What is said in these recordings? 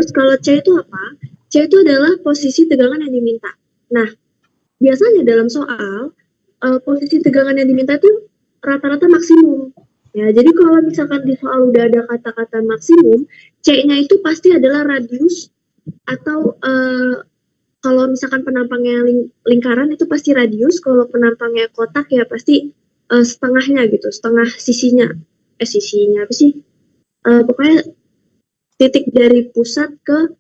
Terus kalau C itu apa? C itu adalah posisi tegangan yang diminta. Nah, biasanya dalam soal, posisi tegangan yang diminta itu rata-rata maksimum. Ya, jadi kalau misalkan di soal udah ada kata-kata maksimum, C-nya itu pasti adalah radius atau kalau misalkan penampangnya lingkaran itu pasti radius, kalau penampangnya kotak ya pasti setengahnya gitu, setengah sisinya. Sisinya apa sih? Pokoknya titik dari pusat ke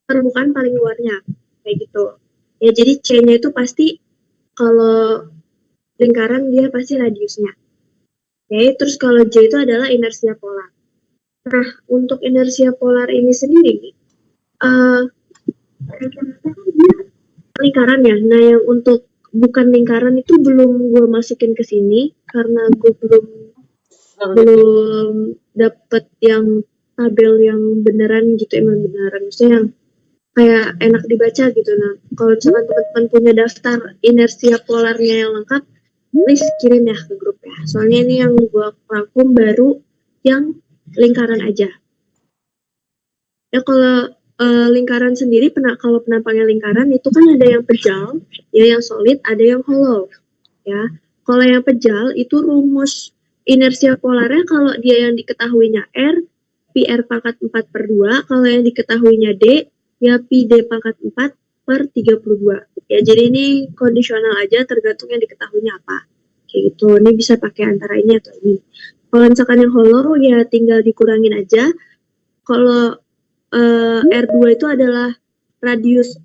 permukaan paling luarnya, kayak gitu. Ya, jadi C-nya itu pasti kalau lingkaran dia pasti radiusnya. Oke, terus kalau J itu adalah inersia polar. Nah, untuk inersia polar ini sendiri, dia lingkaran ya. Nah, yang untuk bukan lingkaran itu belum gue masukin ke sini karena gue belum dapet yang tabel yang beneran gitu, emang beneran. Maksudnya yang kayak enak dibaca gitu. Nah, kalau misalkan teman-teman punya daftar inersia polarnya yang lengkap, please kirim ya ke grup ya. Soalnya ini yang gue rangkum baru yang lingkaran aja. Ya kalau lingkaran sendiri, kalau penampangnya lingkaran itu kan ada yang pejal, ya yang solid, ada yang hollow. Ya, kalau yang pejal itu rumus inersia polarnya kalau dia yang diketahuinya R, pi R pangkat 4/2, kalau yang diketahuinya D, ya pi D pangkat 4/32. Ya, jadi ini kondisional aja tergantung yang diketahuinya apa. Kayak gitu, ini bisa pakai antara ini atau ini. Kalau misalkan yang hollow ya tinggal dikurangin aja. Kalau R2 itu adalah radius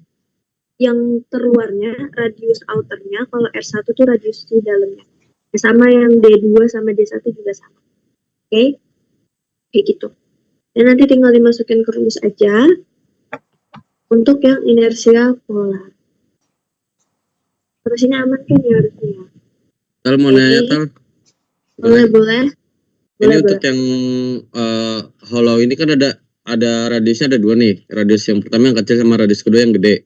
yang terluarnya, radius outernya. Kalau R1 itu radius di dalamnya. Ya, sama yang D2 sama D1 juga sama. Oke? Kayak gitu. Dan nanti tinggal dimasukin ke rumus aja untuk yang inersia polar. Terus ini aman kan ya harusnya? Tal mau nanya, Tal? Boleh. Ini untuk yang hollow ini kan ada radiusnya ada 2 nih. Radius yang pertama yang kecil sama radius kedua yang gede.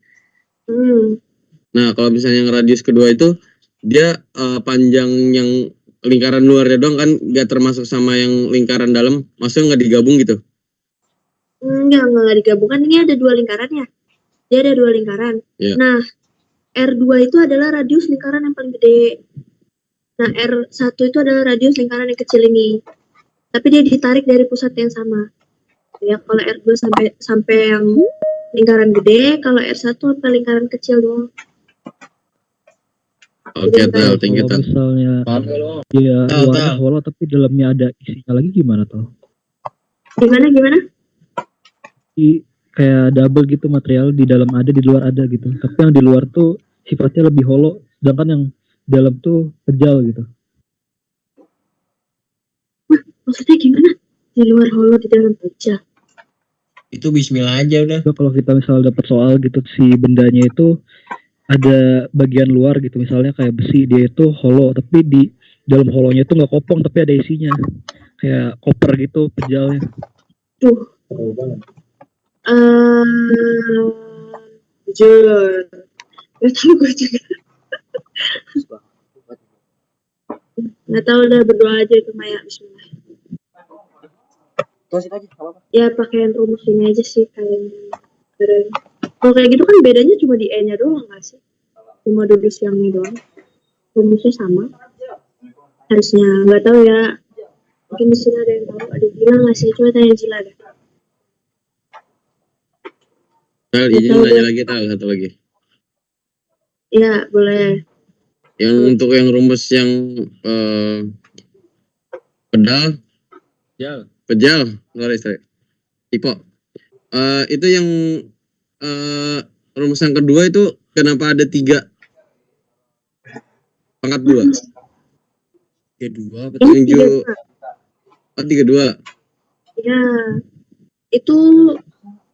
Nah, kalau misalnya yang radius kedua itu dia panjang yang lingkaran luarnya doang kan, nggak termasuk sama yang lingkaran dalam, maksudnya nggak digabung gitu? Nggak digabung, kan ini ada 2 lingkaran ya. Dia ada 2 lingkaran. Yeah. Nah, R2 itu adalah radius lingkaran yang paling gede. Nah, R1 itu adalah radius lingkaran yang kecil ini. Tapi dia ditarik dari pusat yang sama. Ya, kalau R2 sampai yang lingkaran gede, kalau R1 sampai lingkaran kecil doang. Oke, Tal, thank you, Tal. Misalnya ya luarnya hollow tapi dalamnya ada isinya lagi gimana, Tal? Gimana? Kayak double gitu, material di dalam ada, di luar ada gitu. Tapi yang di luar tuh sifatnya lebih hollow, sedangkan yang dalam tuh pejal gitu. Maksudnya gimana? Di luar hollow, di dalam pejal? Itu bismillah aja udah. So, kalau kita misalnya dapat soal gitu, si bendanya itu ada bagian luar gitu, misalnya kayak besi, dia itu hollow, tapi di dalam hollownya itu nggak kopong tapi ada isinya, kayak koper gitu pejalnya. Jujur nggak tahu gue juga. Nggak tahu, udah berdoa aja itu Maya. Bismillah. Ya pakaian rumus ini aja sih kayaknya. Kalau kayak gitu kan bedanya cuma di E-nya doang nggak sih? Cuma duduk siangnya doang. Rumusnya sama. Harusnya, nggak tahu ya. Mungkin di sini ada yang tahu. Ada Jila nggak sih? Coba tanya Jila deh. Tal, izin nanya lagi, Tal, satu lagi. Ya, boleh. Yang untuk yang rumus yang pejal, sorry. Tipo. Itu yang rumus yang kedua itu kenapa ada 3 pangkat 2? 32 betul. Yang 32. Ya, itu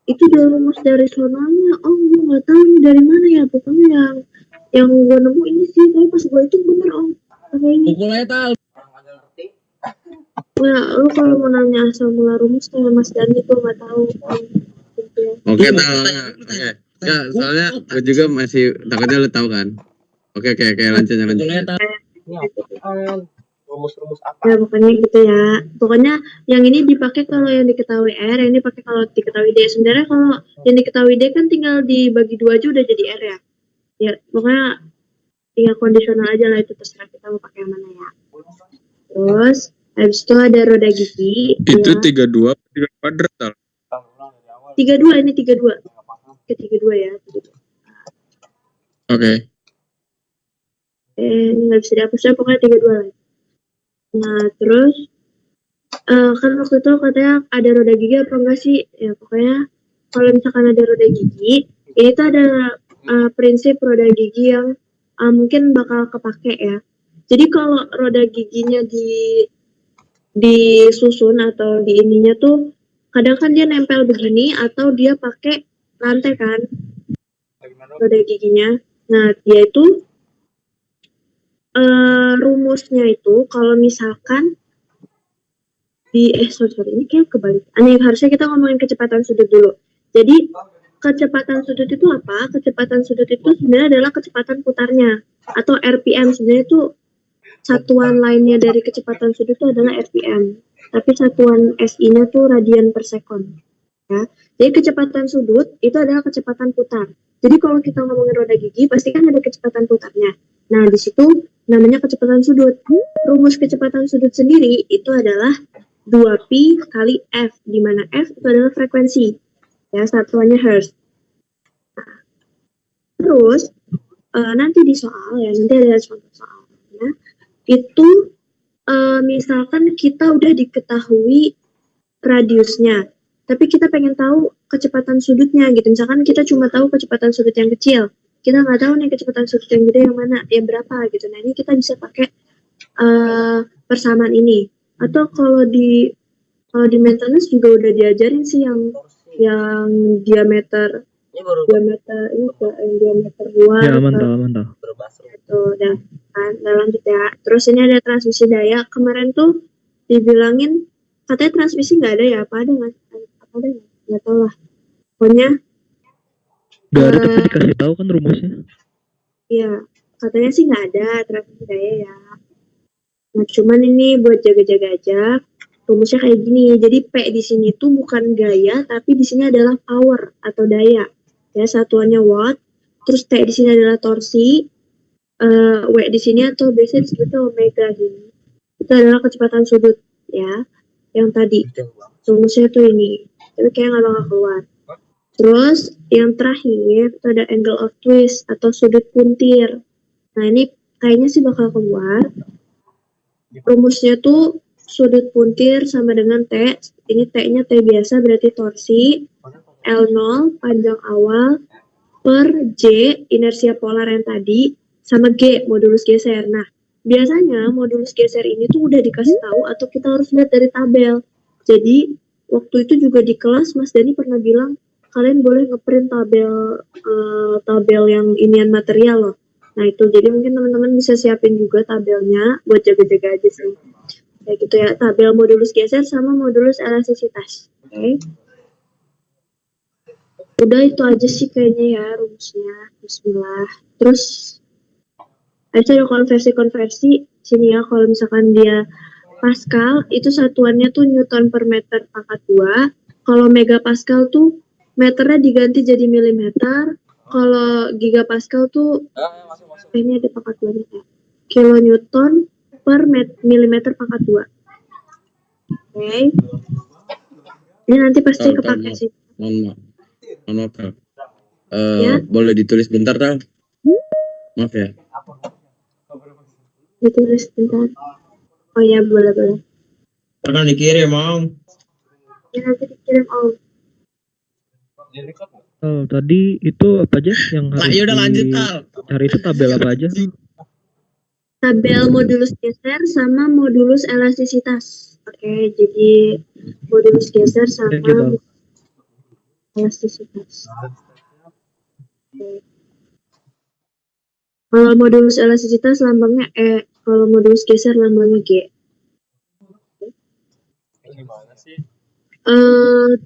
udah rumus dari sononya. Oh, gue nggak tahu nih dari mana ya. Pokoknya yang gue nemu ini sih, tapi pas gue itu bener om. Kayaknya. Pukul aja, Tal. Ya, lu kalau mau nanya asal mula rumus kayak Mas Dani, gue nggak tahu. Oke, Tal. Ya, soalnya gue juga masih takutnya lu tahu kan. Oke, lanjut. rumus-rumus apa? Ya pokoknya gitu ya. Pokoknya yang ini dipakai kalau yang diketahui R, yang ini dipakai kalau diketahui D. Sebenarnya kalau yang diketahui D kan tinggal dibagi 2 aja udah jadi R ya. Ya pokoknya tinggal kondisional aja lah, itu terserah kita mau pakai yang mana ya. Terus habis itu ada roda gigi. Itu ya. 32 3 kuadrat Tal. 32 ini 32. Ke 32 ya. 32. Oke. Ini nggak bisa dihapus ya, pokoknya 32 lah. Nah terus kan waktu itu katanya ada roda gigi apa enggak sih? Ya pokoknya kalau misalkan ada roda gigi, ini tuh ada prinsip roda gigi yang mungkin bakal kepake ya. Jadi kalau roda giginya disusun atau di ininya tuh kadang kan dia nempel begini atau dia pakai rantai kan roda giginya. Nah dia itu rumusnya itu kalau misalkan sorry ini kayak kebalik. Harusnya kita ngomongin kecepatan sudut dulu. Jadi kecepatan sudut itu apa? Kecepatan sudut itu sebenarnya adalah kecepatan putarnya atau RPM. Sebenarnya itu satuan lainnya dari kecepatan sudut itu adalah RPM. Tapi satuan SI-nya tuh radian per sekon. Ya. Jadi kecepatan sudut itu adalah kecepatan putar. Jadi kalau kita ngomongin roda gigi pasti kan ada kecepatan putarnya. Nah di situ namanya kecepatan sudut. Rumus kecepatan sudut sendiri itu adalah 2pi kali F, di mana F itu adalah frekuensi, ya satuannya Hertz. Nah, terus nanti di soal ya, nanti ada contoh soalnya, itu misalkan kita udah diketahui radiusnya, tapi kita pengen tahu kecepatan sudutnya gitu. Misalkan kita cuma tahu kecepatan sudut yang kecil, kita nggak tahu nih kecepatan sudut yang gede yang mana, yang berapa gitu. Nah ini kita bisa pakai persamaan ini. Atau kalau di maintenance juga udah diajarin sih yang diameter luar. Ya aman tau. Itu udah kan. Nah, lanjut ya. Terus ini ada transmisi daya. Kemarin tuh dibilangin katanya transmisi nggak ada ya? Apa ada nggak tahu lah. Pokoknya Gak ada tapi dikasih tahu kan rumusnya. Iya, katanya sih nggak ada transmisi daya ya. Nah, cuman ini buat jaga-jaga aja. Rumusnya kayak gini. Jadi P di sini tuh bukan gaya, tapi di sini adalah power atau daya. Ya, satuannya watt. Terus T di sini adalah torsi. W di sini atau biasanya disebutnya omega gini. Itu adalah kecepatan sudut ya. Yang tadi. Rumusnya tuh ini. Tapi kayak nggak bakal keluar. Terus yang terakhir itu ada angle of twist atau sudut puntir. Nah, ini kayaknya sih bakal keluar. Rumusnya tuh sudut puntir sama dengan T. Ini T-nya T biasa berarti torsi. L0 panjang awal per J inersia polar yang tadi sama G modulus geser. Nah, biasanya modulus geser ini tuh udah dikasih tahu atau kita harus lihat dari tabel. Jadi, waktu itu juga di kelas Mas Dani pernah bilang kalian boleh ngeprint tabel yang inian material loh. Nah itu jadi mungkin teman-teman bisa siapin juga tabelnya buat jaga-jaga aja sih. Kayak gitu ya, tabel modulus geser sama modulus elastisitas. Oke. Udah itu aja sih kayaknya ya rumusnya. Bismillah. Terus ada konversi-konversi sini ya, kalau misalkan dia Pascal itu satuannya tuh Newton per meter pangkat 2. Kalau megapascal tuh meternya diganti jadi milimeter. Kalau gigapascal tuh ini ada pangkat 2 ya. Kilonewton per milimeter pangkat 2. Oke. Ini nanti pasti kepake sih. Mohon maaf Tal. Ya. Boleh ditulis bentar Tal? Maaf ya. Ditulis bentar. Oh ya boleh. Pernah dikirim Om. Ya nanti dikirim Om. Oh, tadi itu apa aja yang harus Ya udah lanjut Tal. cari itu tabel apa aja? Tabel modulus geser sama modulus elastisitas. Oke, jadi modulus geser sama elastisitas. Oke. Kalau modulus elastisitas lambangnya E, kalau modulus geser lambangnya G.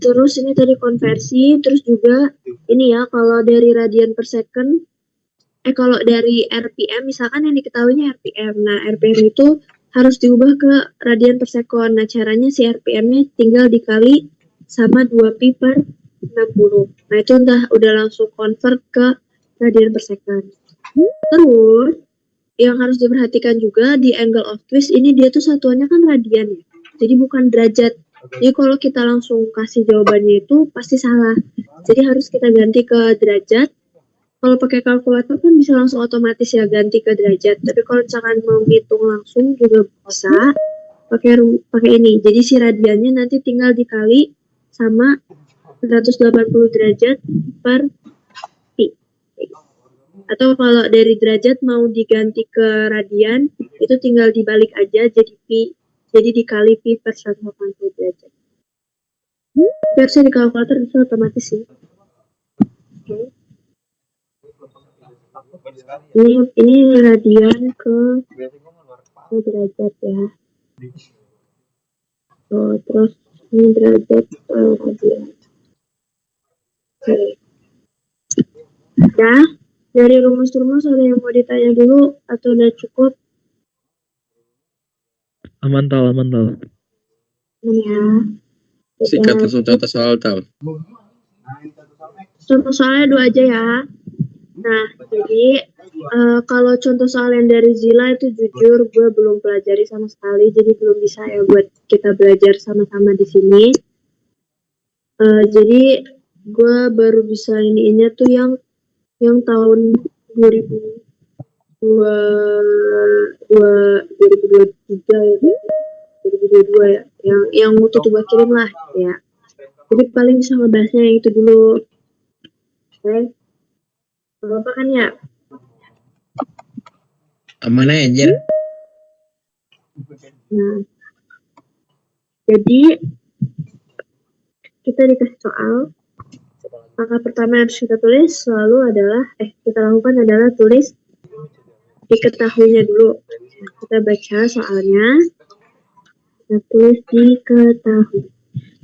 Terus ini tadi konversi, terus juga ini ya kalau dari radian per second, kalau dari RPM misalkan yang diketahuinya RPM. Nah, RPM itu harus diubah ke radian per sekon. Nah, caranya si RPM-nya tinggal dikali sama 2pi per 60. Nah, itu udah langsung convert ke radian per second. Terus, yang harus diperhatikan juga di angle of twist ini dia tuh satuannya kan radian ya. Jadi bukan derajat. Jadi kalau kita langsung kasih jawabannya itu pasti salah. Jadi harus kita ganti ke derajat. Kalau pakai kalkulator kan bisa langsung otomatis ya ganti ke derajat. Tapi kalau misalkan mau hitung langsung juga bisa pakai ini. Jadi si radiannya nanti tinggal dikali sama 180 derajat per pi. Atau kalau dari derajat mau diganti ke radian, itu tinggal dibalik aja jadi pi. Jadi dikali pi per 180 derajat. Biasanya di kalkulator bisa otomatis sih. Oke. Ini radian ke derajat ya. Terus ini derajat radian. Oke. Nah, dari rumus-rumus ada yang mau ditanya dulu atau udah cukup? Aman tal. Ya. Sikat langsung contoh soal tal. Contoh soalnya 2 aja ya. Nah, jadi kalau contoh soal yang dari Zila itu jujur gue belum pelajari sama sekali, jadi belum bisa ya buat kita belajar sama-sama di sini. Jadi gue baru bisa ininya tuh yang tahun 2023 ya, 2022 ya, yang tuh gue kirim lah ya. Jadi paling bisa ngebahasnya yang itu dulu. Oke. Apa kan ya? Aman aja anjir. Nah, jadi kita dikasih soal. Langkah pertama yang harus kita tulis kita lakukan adalah tulis diketahuinya dulu. Kita baca soalnya. Kita tulis diketahui.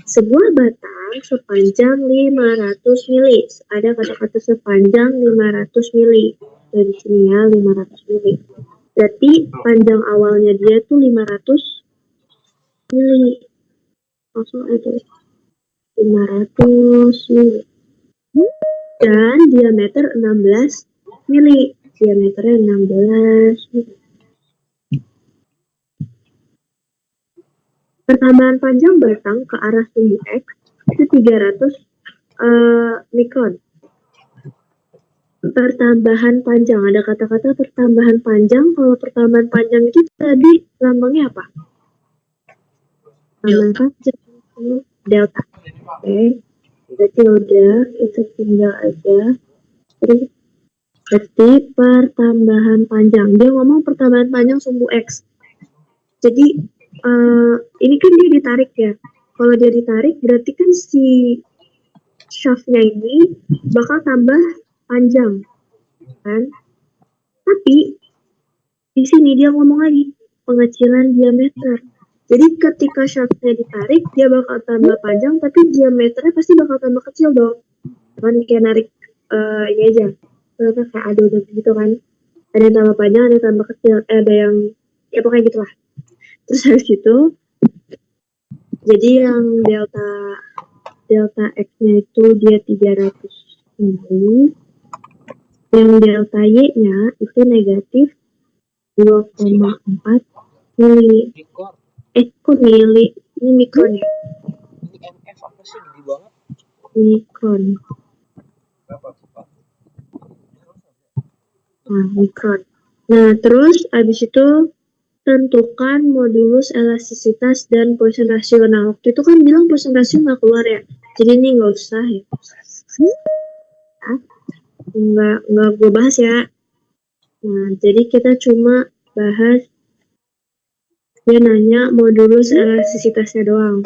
Sebuah batang sepanjang 500 mili. Ada kata-kata sepanjang 500 mili. Dari sini ya, 500 mili. Berarti panjang awalnya dia tuh 500 mili. Langsung aja 500 mili. Dan diameter 16 mili. Diameternya 16 mili. Pertambahan panjang batang ke arah sumbu X itu 300 mikron. Pertambahan panjang, ada kata-kata pertambahan panjang. Kalau pertambahan panjang itu tadi lambangnya apa? Lambang panjang delta. Oke. Berarti udah kita tinggal aja. Terus berarti pertambahan panjang. Dia ngomong pertambahan panjang sumbu X. Jadi ini kan dia ditarik ya. Kalau dia ditarik berarti kan si shaftnya ini bakal tambah panjang, kan? Tapi di sini dia ngomong lagi pengecilan diameter. Jadi ketika shaftnya ditarik dia bakal tambah panjang, tapi diameternya pasti bakal tambah kecil dong. Kan kayak narik ini aja, kayak adonan gitu kan. Ada yang tambah panjang, ada yang tambah kecil, ada yang ya pokoknya gitulah. Terus habis itu, jadi yang delta X-nya itu dia 300 mili, yang delta Y-nya itu negatif 2,4 mili. Kok mili? Ini mikron ya? Ini MF apa sih, gede banget. Mikron. Nah, mikron. Nah, terus habis itu tentukan modulus elastisitas dan Poisson ratio. Nah, waktu itu kan bilang Poisson ratio nggak keluar ya. Jadi ini nggak usah ya. Nggak gue bahas ya. Nah, jadi kita cuma bahas dia nanya modulus elastisitasnya doang.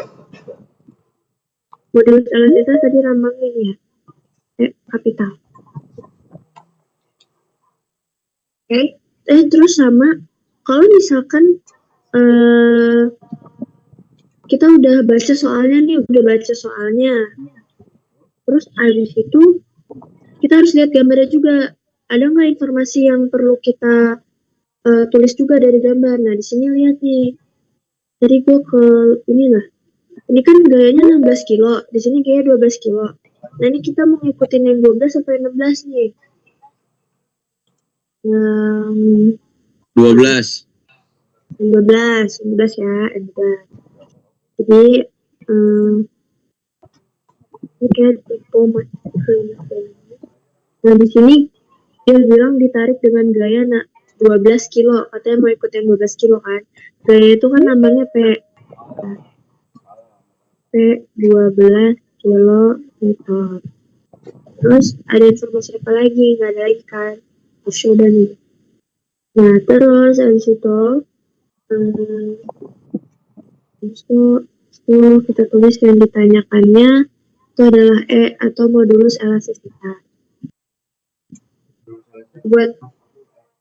Modulus elastisitas tadi lambangnya ini ya. Kapital. Oke. Terus sama kalau misalkan kita udah baca soalnya, terus abis itu kita harus lihat gambarnya juga. Ada nggak informasi yang perlu kita tulis juga dari gambar. Nah, di sini lihat nih. Tadi gue ke ini lah. Ini kan gayanya 16 kilo, di sini gaya 12 kilo. Nah, ini kita mau ngikutin yang 12 sampai 16 nih. Yang 12. 12 ya, 12. Jadi, ini kayak tipe Nah, di sini dia bilang ditarik dengan gaya 12 kilo, katanya mau ikut yang 12 kilo kan. Gaya itu kan namanya P 12 kilo meter. Terus ada informasi apa lagi? Nggak ada lagi kan? Sudah nih. Nah, terus habis itu kita tulis yang ditanyakannya itu adalah E atau modulus elastisitas. Buat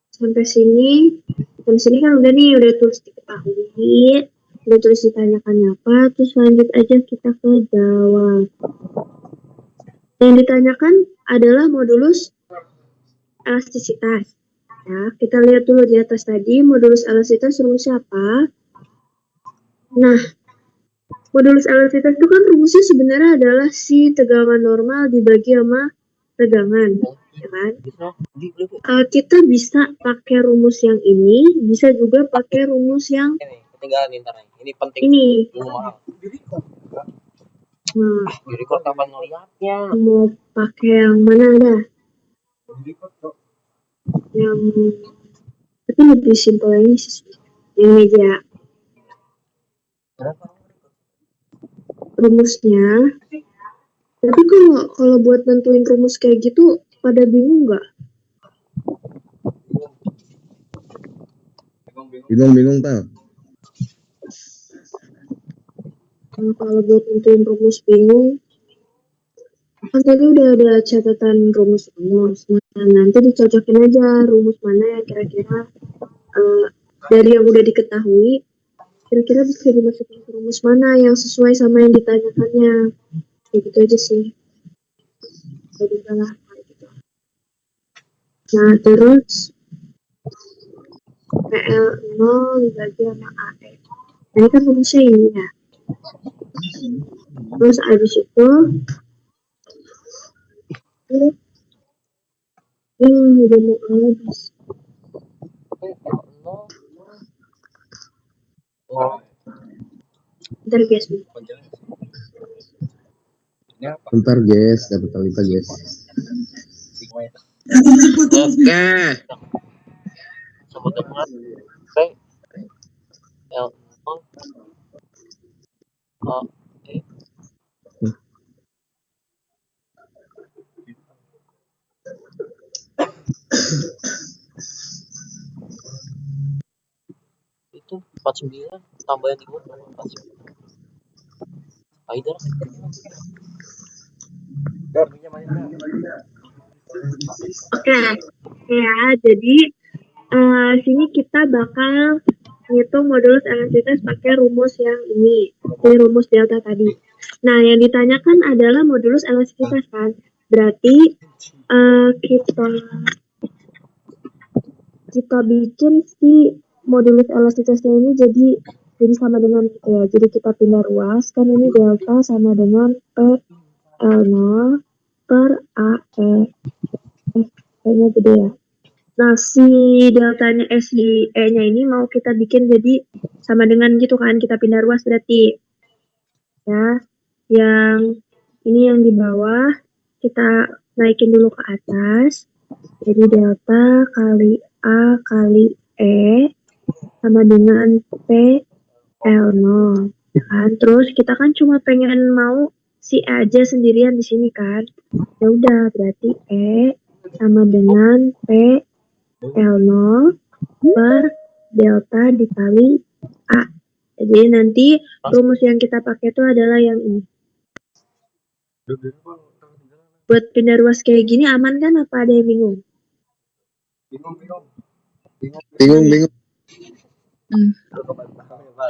sampai sini kan udah nih, udah tulis diketahui, udah tulis ditanyakannya apa, terus lanjut aja kita ke jawab. Yang ditanyakan adalah modulus elastisitas. Ya, kita lihat dulu di atas tadi, modulus elastisitas rumusnya apa? Nah, modulus elastisitas itu kan rumusnya sebenarnya adalah si tegangan normal dibagi sama tegangan, ya kan? Kita bisa pakai rumus yang ini, bisa juga pakai rumus yang Ini ketinggalan internet. Ini penting. ini. Ilmu mahal. Nah, Di record kapan ngeliatnya? mau pakai yang mana dah? Yang tapi lebih simpel ini sih, yang meja. Rumusnya. Tapi kalau buat nentuin rumus kayak gitu, pada bingung nggak? Bingung tau. Kalau buat nentuin rumus bingung, kan tadi udah ada catatan rumus-rumus. Nah, nanti dicocokin aja rumus mana yang kira-kira dari yang udah diketahui, kira-kira bisa dimasukin ke rumus mana yang sesuai sama yang ditanyakannya. Kayak gitu aja sih. Jadi salah gitu. Nah, terus PL0 dibagi sama AE. Nah, ini kan rumusnya ini ya. Terus abis itu udah mau habis. Bentar guys. Bentar guys, dapat Talita guys. Oke. Sebut dengan P L O E. Itu 49 tambahan di gua 49. Aider. Oke, ya, jadi sini kita bakal ngitung modulus elastisitas pakai rumus yang ini rumus delta tadi. Nah, yang ditanyakan adalah modulus elastisitas kan, berarti kita bikin si modulus elastisitasnya ini jadi sama dengan gitu ya. Jadi kita pindah ruas, kan ini delta sama dengan P L0 per AE. Kayaknya gede ya. Nah, si deltanya si E-nya ini mau kita bikin jadi sama dengan gitu kan, kita pindah ruas berarti. Ya, yang ini yang di bawah kita naikin dulu ke atas. Jadi delta kali A kali E sama dengan PL0. Ya kan? Terus kita kan cuma pengen mau si E aja sendirian di sini kan. Ya udah, berarti E sama dengan L0 per delta dikali A. Jadi nanti rumus yang kita pakai itu adalah yang ini. Buat pindah ruas kayak gini aman kan, apa ada yang bingung? Bingung.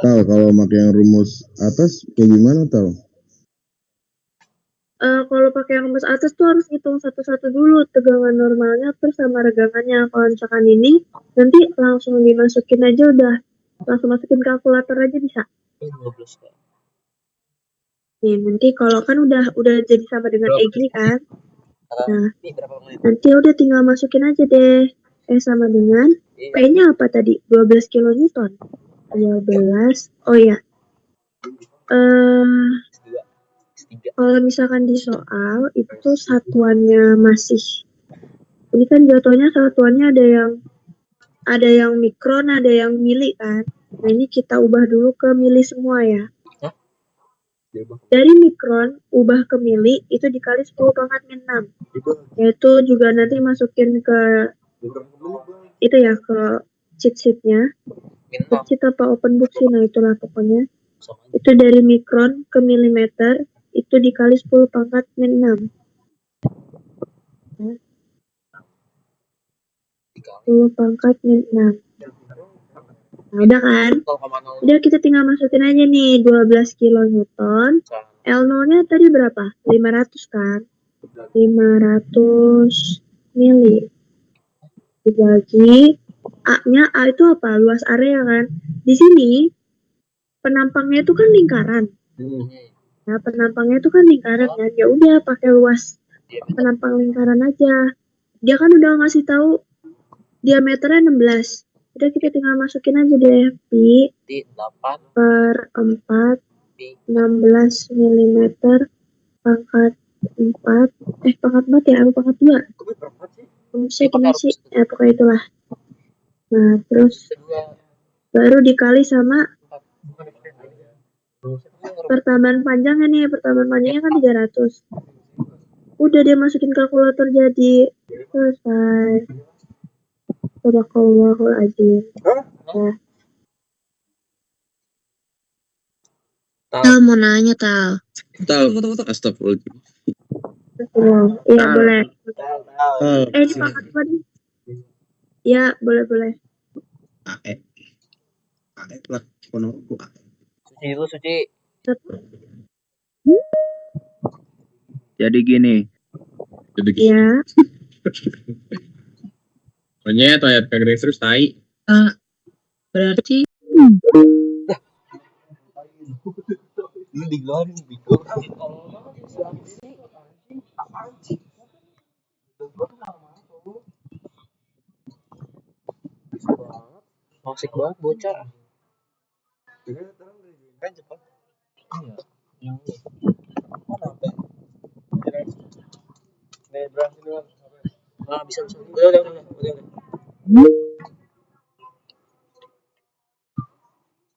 Tahu kalau pakai yang rumus atas kayak gimana tahu? kalau pakai yang rembes atas tuh harus hitung satu-satu dulu tegangan normalnya terus sama regangannya. Kalau misalkan ini nanti langsung dimasukin aja udah langsung masukin kalkulator aja bisa. 12 Kak. Nih nanti kalau kan udah jadi sama dengan E gini kan. Nah, Ini berapa menit? nanti udah tinggal masukin aja deh. Sama dengan P-nya apa tadi? 12 kilonewton. 12. Oh ya. Kalau misalkan di soal itu satuannya masih ini kan jatuhnya satuannya ada yang mikron, ada yang mili kan. Nah ini kita ubah dulu ke mili semua ya. Dari mikron ubah ke mili itu dikali 10 pangkat min 6. Yaitu juga nanti masukin ke itu ya ke cheat sheet-nya. Cheat sheet apa open book sih, nah itulah pokoknya. Itu dari mikron ke milimeter itu dikali 10 pangkat min 6. 10 pangkat min 6. Nah, udah kan? Udah kita tinggal masukin aja nih 12 kilonewton. L0-nya tadi berapa? 500 kan? 500 mili. Dibagi A-nya, A itu apa? Luas area kan? Di sini penampangnya itu kan lingkaran. Nah, penampangnya itu kan lingkaran kan? Ya udah pakai luas penampang lingkaran aja. Dia kan udah ngasih tahu diameternya 16. Udah kita tinggal masukin aja deh pi 8/4 16 mm pangkat 4 pangkat 4 ya apa pangkat 2 saya gimana sih pokoknya itulah. Nah terus baru dikali sama pertambahan panjangnya nih, pertambahan panjangnya kan 300. Udah dia masukin kalkulator jadi selesai. Sadaqallahul azim. Nah. Tal mau nanya Tal. Astagfirullahaladzim. Iya boleh. Ini pangkat apa nih? Ya boleh. AE plat kono ku AE. Suci dulu Suci. Jadi gini, Ya. Monyet kagak terus tai. Berarti Ini digelarin gitu. Asik banget bocah. Kan cepat. Iya. Yang ini. Mana sampai? Nih berhasil. Nah, bisa. Udah.